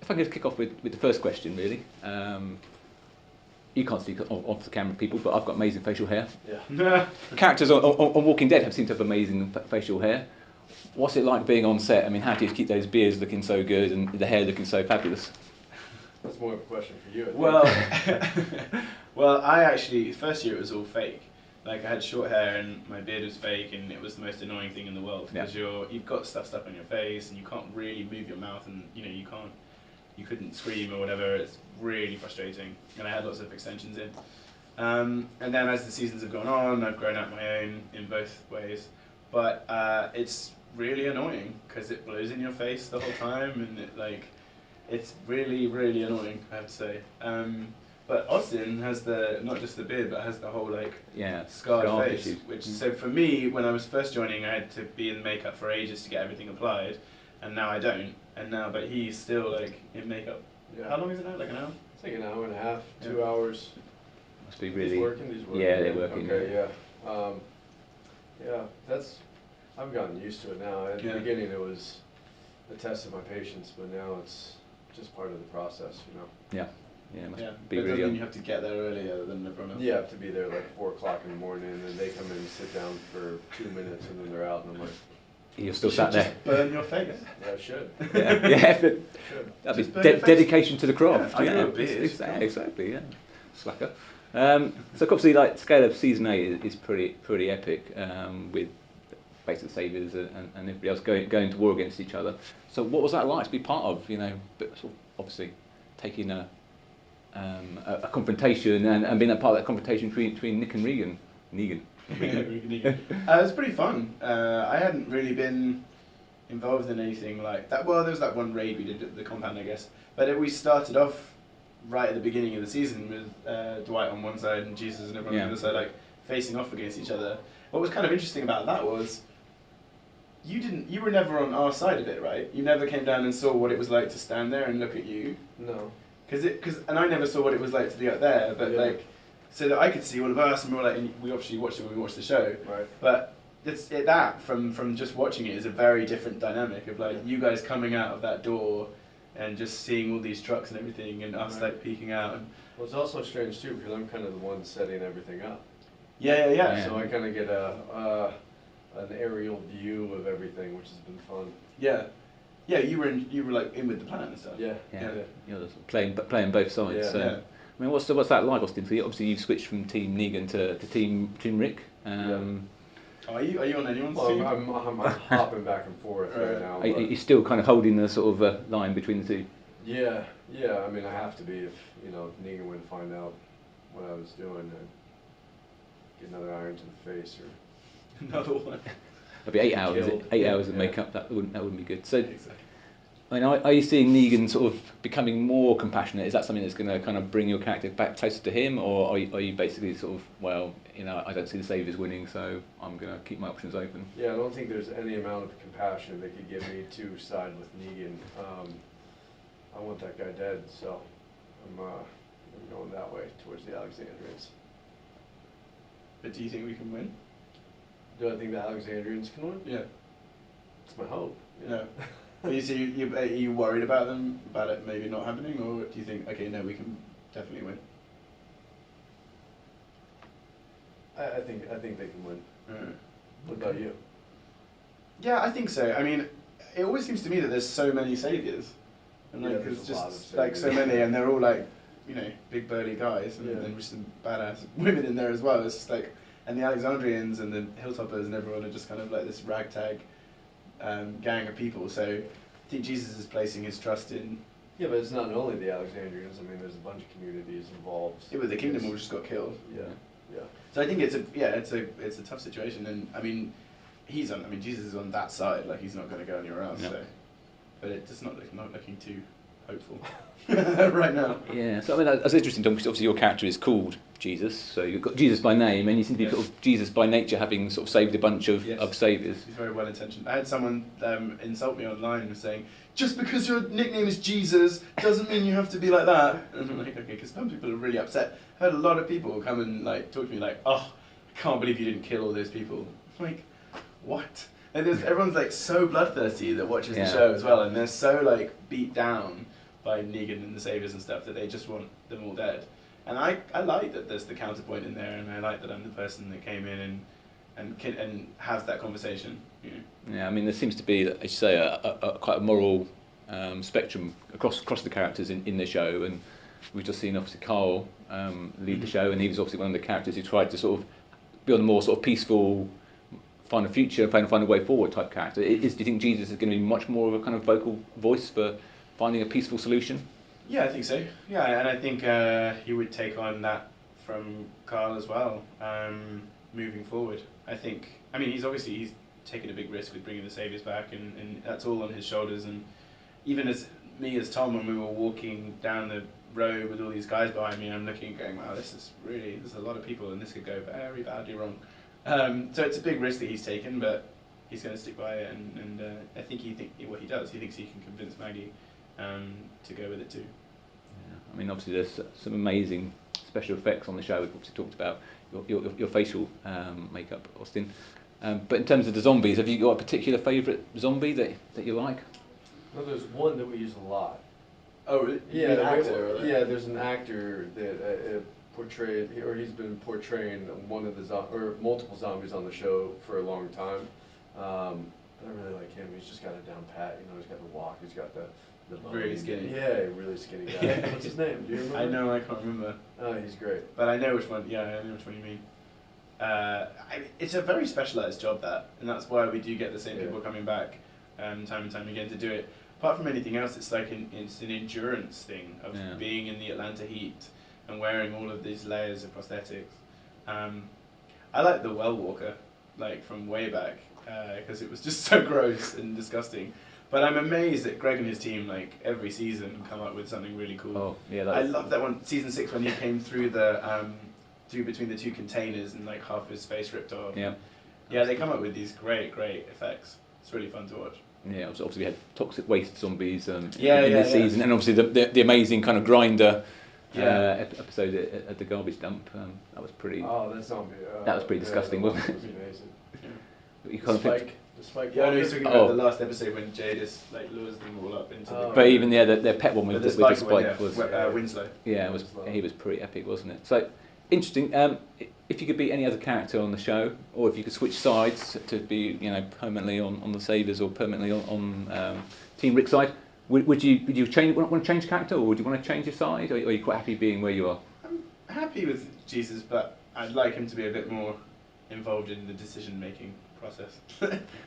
if I can just kick off with the first question, really. You can't see off the camera, people, but I've got amazing facial hair. Yeah. Characters on Walking Dead seem to have amazing facial hair. What's it like being on set? I mean, how do you keep those beards looking so good and the hair looking so fabulous? That's more of a question for you. Well, I actually, first year it was all fake. Like, I had short hair and my beard was fake, and it was the most annoying thing in the world because you've got stuff stuck on your face and you can't really move your mouth, and you couldn't scream or whatever. It's really frustrating, and I had lots of extensions in. And then as the seasons have gone on, I've grown out my own in both ways. But it's really annoying because it blows in your face the whole time, and it's really, really annoying, I have to say. But Austin has not just the beard, but has the whole scarred face. Which so for me, when I was first joining, I had to be in makeup for ages to get everything applied, and now I don't. But he's still in makeup. Yeah. How long is it now? Like an hour? It's like an hour and a half, 2 hours. Must be really. These working? Yeah, they're working. Okay, yeah. I've gotten used to it now. At the beginning, it was a test of my patience, but now it's just part of the process, Yeah. Yeah, it must But be really. doesn't mean you have to get there earlier than everyone else? You have to be there like 4 o'clock in the morning, and they come in and sit down for 2 minutes, and then they're out, and I'm like, You're still sat there. Just burn your face. yeah, I should. That'd be dedication to the craft. Yeah, beard. Exactly. Yeah, slacker. So obviously, scale of season 8 is pretty epic, with basic saviors and everybody else going to war against each other. So what was that like to be part of? But sort of obviously taking a confrontation and being a part of that confrontation between Nick and Negan. It was pretty fun. I hadn't really been involved in anything like that. Well, there was that one raid we did at the compound, I guess. But we started off right at the beginning of the season with Dwight on one side and Jesus and everyone on the other side, facing off against each other. What was kind of interesting about that was you were never on our side of it, right? You never came down and saw what it was like to stand there and look at you. No. And I never saw what it was like to be up there, but so that I could see all of us, and we obviously watched it when we watched the show. Right. But from just watching it is a very different dynamic of you guys coming out of that door and just seeing all these trucks and everything, and us peeking out. Well, it's also strange too because I'm kind of the one setting everything up. Yeah. So I kind of get an aerial view of everything, which has been fun. Yeah. Yeah, you were in with the plan and stuff. Yeah. You're playing both sides. Yeah, so. yeah. I mean, what's that like, Austin? For you? Obviously, you've switched from Team Negan to Team Rick. Are you on anyone's team? I'm hopping back and forth right now. Are you still kind of holding the sort of line between the two? Yeah. I mean, I have to be if Negan would find out what I was doing. I'd get another iron to the face or another one. It'd be 8 hours. Killed. 8 hours of makeup. That wouldn't be good. So. Exactly. I mean, are you seeing Negan sort of becoming more compassionate? Is that something that's going to kind of bring your character back closer to him, or are you basically sort of, I don't see the Saviours winning, so I'm going to keep my options open? Yeah, I don't think there's any amount of compassion they could give me to side with Negan. I want that guy dead, so I'm going that way towards the Alexandrians. But do you think we can win? Do I think the Alexandrians can win? Yeah. It's my hope. Yeah. Are you worried about it maybe not happening, or do you think, okay, no, we can definitely win? I think they can win. Right. What about you? Yeah, I think so. I mean, it always seems to me that there's so many saviors, and there's it's a lot just of so many, and they're all big burly guys, and then just some badass women in there as well. It's just and the Alexandrians and the Hilltoppers and everyone are just kind of like this ragtag gang of people. So I think Jesus is placing his trust in. Yeah, but it's not only the Alexandrians. I mean, there's a bunch of communities involved. Yeah, but the kingdom all just got killed. Yeah. So I think it's a tough situation, and I mean, Jesus is on that side. He's not going to go anywhere else. Yep. So, but it's just not looking too hopeful right now. Yeah. So I mean, that's interesting, Tom, because obviously your character is called Jesus, so you've got Jesus by name, and you seem to be sort of Jesus by nature, having sort of saved a bunch of saviors. He's very well intentioned. I had someone insult me online saying, just because your nickname is Jesus doesn't mean you have to be like that. And I'm like, okay, because some people are really upset. I heard a lot of people come and talk to me oh, I can't believe you didn't kill all those people. I'm like, what? And everyone's so bloodthirsty that watches the show as well, and they're so beat down by Negan and the Saviors and stuff, that they just want them all dead. And I like that there's the counterpoint in there, and I like that I'm the person that came in and has that conversation. You know? Yeah, I mean, there seems to be, as you say, quite a moral spectrum across the characters in the show, and we've just seen obviously Carl lead the show, and he was obviously one of the characters who tried to sort of be on the more sort of peaceful, find a future, find a way forward type character. Do you think Jesus is going to be much more of a kind of vocal voice for finding a peaceful solution? Yeah, I think so. Yeah, and I think he would take on that from Carl as well, moving forward. I mean, he's taken a big risk with bringing the Saviors back, and that's all on his shoulders. And even as Tom, when we were walking down the road with all these guys behind me, I'm looking and going, wow, there's a lot of people, and this could go very badly wrong. So it's a big risk that he's taken, but he's going to stick by it, and I think what he does, he thinks he can convince Maggie to go with it too. Yeah. I mean, obviously there's some amazing special effects on the show. We've obviously talked about your facial makeup, Austin. But in terms of the zombies, have you got a particular favourite zombie that you like? No, there's one that we use a lot. Oh, really? Yeah, Yeah, there's an actor that portrayed, or he's been portraying one of the or multiple zombies on the show for a long time. I really like him. He's just got it down pat. You know, he's got the walk. He's got the really skinny. Yeah, really skinny guy. What's his name? Do you remember? I know, I can't remember. Oh, he's great. But I know which one. Yeah, I know which one you mean. It's a very specialised job, that, and that's why we do get the same people coming back time and time again to do it. Apart from anything else, it's like it's an endurance thing of being in the Atlanta heat and wearing all of these layers of prosthetics. I like the Well Walker, like from way back, because it was just so gross and disgusting. But I'm amazed that Greg and his team, like every season, come up with something really cool. Oh, yeah, I love that one, season 6, when he came through through between the two containers and like half his face ripped off. Yeah. Yeah, they come up with these great effects. It's really fun to watch. Yeah, obviously we had toxic waste zombies in this season, and obviously the amazing kind of grinder episode at the garbage dump. That was pretty. Oh, that zombie. That was pretty disgusting, wasn't it? Was amazing. You kind The spike. Yeah, I know he's talking about the last episode when Jadis like lures them all up into. But even their pet one with the spike was. Winslow. Yeah, he was pretty epic, wasn't it? So interesting. If you could be any other character on the show, or if you could switch sides to be, permanently on the Saviors or permanently on Team Rick's side, would you want to change character, or would you want to change your side, or are you quite happy being where you are? I'm happy with Jesus, but I'd like him to be a bit more involved in the decision-making process.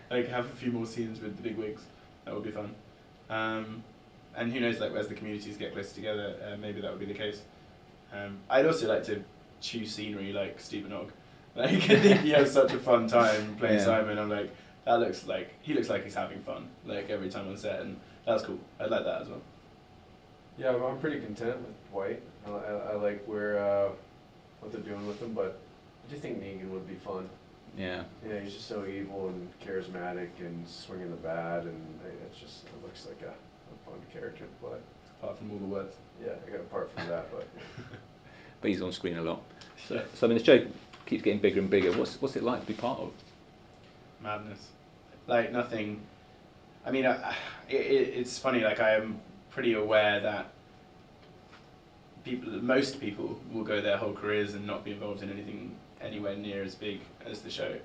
Like have a few more scenes with the big wigs. That would be fun. And who knows, like as the communities get closer together, maybe that would be the case. I'd also like to choose scenery like Stephen Ogg. Like I think he has such a fun time playing Simon. I'm like, he looks like he's having fun like every time on set, and that's cool. I like that as well. Yeah, I'm pretty content with Dwight. I like what they're doing with him, but I do think Negan would be fun. Yeah. Yeah, he's just so evil and charismatic and swinging the bat, and it looks like a fun character to play. Apart from all the words. Yeah, apart from that, but. But he's on screen a lot. So I mean, the show keeps getting bigger and bigger. What's it like to be part of? Madness. Like nothing. I mean, it's funny. Like I am pretty aware that most people will go their whole careers and not be involved in anything anywhere near as big as the show.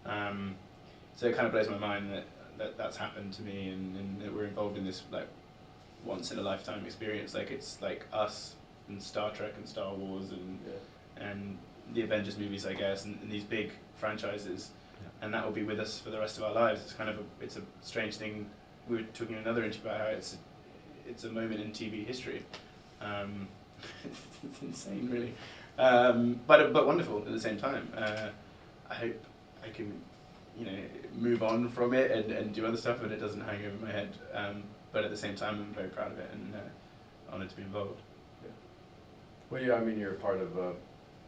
So it kind of blows my mind that that's happened to me, and that we're involved in this like once in a lifetime experience. Like it's like us and Star Trek and Star Wars and the Avengers movies, I guess, and these big franchises, and that will be with us for the rest of our lives. It's kind of it's a strange thing. We were talking in another interview about how it's a moment in TV history. It's insane, really, but wonderful at the same time. I hope I can, move on from it and do other stuff, and it doesn't hang over my head. But at the same time, I'm very proud of it and honoured to be involved. Well, yeah, I mean, you're a part of a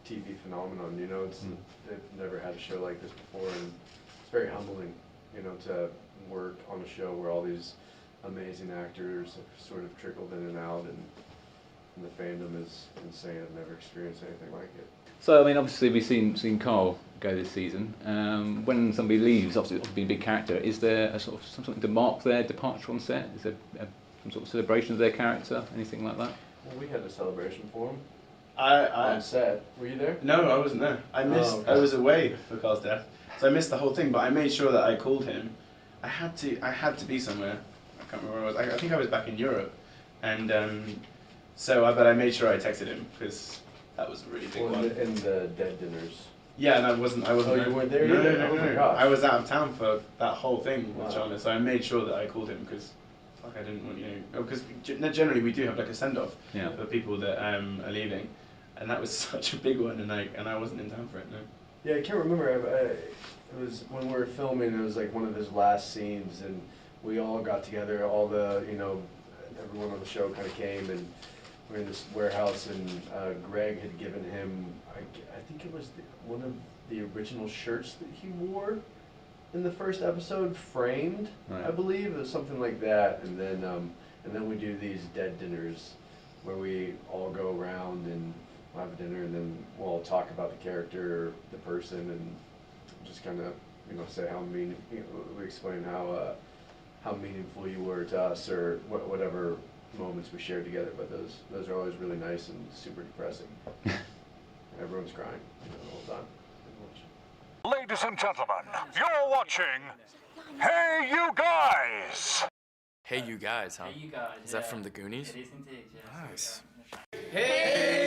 TV phenomenon, they've never had a show like this before, and it's very humbling, to work on a show where all these amazing actors have sort of trickled in and out, and the fandom is insane. I've never experienced anything like it. So, I mean, obviously we've seen Carl go this season. When somebody leaves, obviously being a big character, is there something to mark their departure on set? Is there some sort of celebration of their character, anything like that? Well, we had a celebration for him I on set. Were you there? No, I wasn't there. I missed. okay. I was away for Carl's death, so I missed the whole thing. But I made sure that I called him. I had to be somewhere. I can't remember where I was. I think I was back in Europe, and but I made sure I texted him because that was a really big one. In the dead dinners. Yeah, and I wasn't. Oh, you weren't there No, either? no, Oh no, my no. gosh. I was out of town for that whole thing with Wow. Chandler, so I made sure that I called him because. I didn't want because generally we do have like a send off for people that are leaving, and that was such a big one, and I wasn't in town for it. No. Yeah, I can't remember. It was when we were filming. It was like one of his last scenes, and we all got together. All the everyone on the show kind of came, and we were in this warehouse, and Greg had given him. I think it was one of the original shirts that he wore in the first episode, framed, Right. I believe. It was something like that, and then we do these dead dinners where we all go around and we'll have a dinner, and then we'll all talk about the character, the person, and just kind of say how we explain how meaningful you were to us, or whatever moments we shared together. But those are always really nice and super depressing. Everyone's crying the whole time. Ladies and gentlemen, you're watching Hey You Guys! Hey You Guys, huh? Hey, you guys. Is that from the Goonies? It is indeed, yes. Nice. Hey!